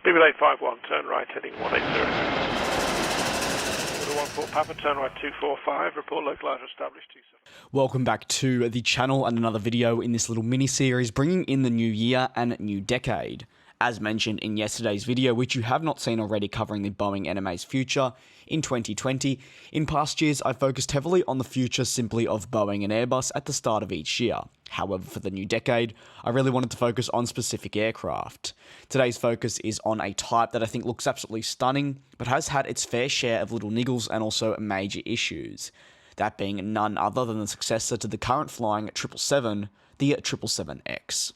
851, turn right, heading 180. 14 Papa, turn right 245, report localizer established 27. Welcome back to the channel and another video in this little mini-series bringing in the new year and new decade. As mentioned in yesterday's video, which you have not seen already covering the Boeing NMA's future in 2020, in past years I focused heavily on the future simply of Boeing and Airbus at the start of each year. However, for the new decade, I really wanted to focus on specific aircraft. Today's focus is on a type that I think looks absolutely stunning, but has had its fair share of little niggles and also major issues. That being none other than the successor to the current flying 777, the 777X.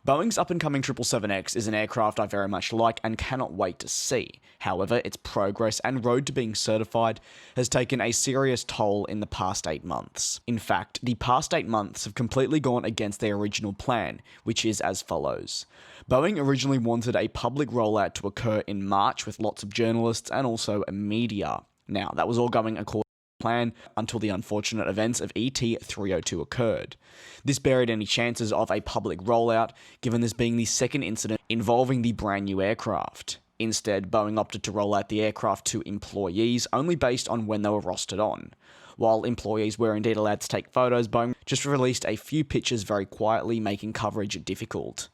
Boeing's up-and-coming 777X is an aircraft I very much like and cannot wait to see. However, its progress and road to being certified has taken a serious toll in the past 8 months. In fact, the past 8 months have completely gone against their original plan, which is as follows. Boeing originally wanted a public rollout to occur in March with lots of journalists and also media. Now, that was all going according plan until the unfortunate events of ET302 occurred. This buried any chances of a public rollout, given this being the second incident involving the brand new aircraft. Instead, Boeing opted to roll out the aircraft to employees only based on when they were rostered on. While employees were indeed allowed to take photos, Boeing just released a few pictures very quietly, making coverage difficult.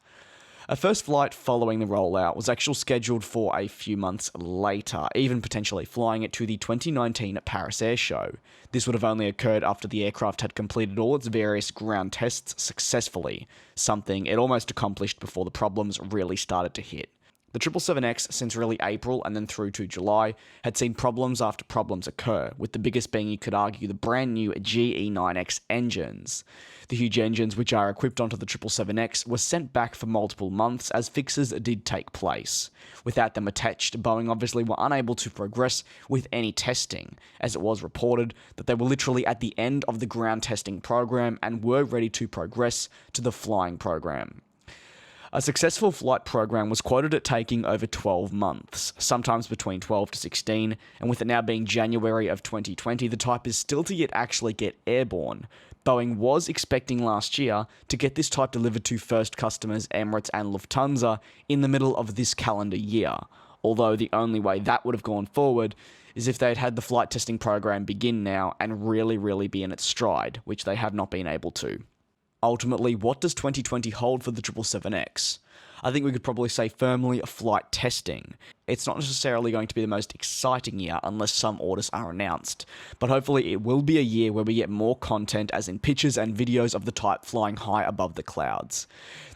A first flight following the rollout was actually scheduled for a few months later, even potentially flying it to the 2019 Paris Air Show. This would have only occurred after the aircraft had completed all its various ground tests successfully, something it almost accomplished before the problems really started to hit. The 777X, since really April and then through to July, had seen problems after problems occur, with the biggest being, you could argue, the brand new GE9X engines. The huge engines which are equipped onto the 777X were sent back for multiple months as fixes did take place. Without them attached, Boeing obviously were unable to progress with any testing, as it was reported that they were literally at the end of the ground testing program and were ready to progress to the flying program. A successful flight program was quoted at taking over 12 months, sometimes between 12 to 16, and with it now being January of 2020, the type is still to yet actually get airborne. Boeing was expecting last year to get this type delivered to first customers Emirates and Lufthansa in the middle of this calendar year, although the only way that would have gone forward is if they'd had the flight testing program begin now and really be in its stride, which they have not been able to. Ultimately, what does 2020 hold for the 777X? I think we could probably say firmly flight testing. It's not necessarily going to be the most exciting year unless some orders are announced, but hopefully it will be a year where we get more content as in pictures and videos of the type flying high above the clouds.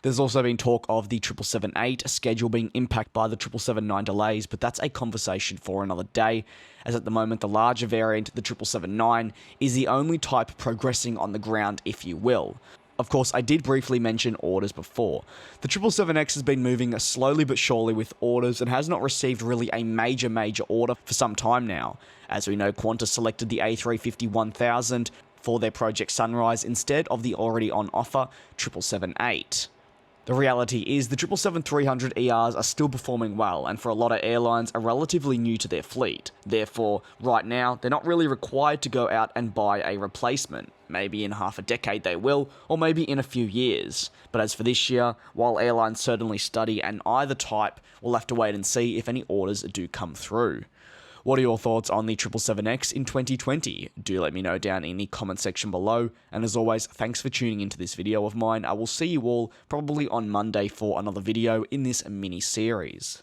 There's also been talk of the 777-8 schedule being impacted by the 777-9 delays, but that's a conversation for another day, as at the moment the larger variant, the 777-9, is the only type progressing on the ground, if you will. Of course, I did briefly mention orders before. The 777X has been moving slowly but surely with orders and has not received really a major order for some time now. As we know, Qantas selected the A350-1000 for their Project Sunrise instead of the already on offer 777-8. The reality is the 777-300 ERs are still performing well, and for a lot of airlines are relatively new to their fleet. Therefore, right now, they're not really required to go out and buy a replacement. Maybe in half a decade they will, or maybe in a few years. But as for this year, while airlines certainly study and either type, we'll have to wait and see if any orders do come through. What are your thoughts on the 777X in 2020? Do let me know down in the comment section below, and as always, thanks for tuning into this video of mine. I will see you all probably on Monday for another video in this mini-series.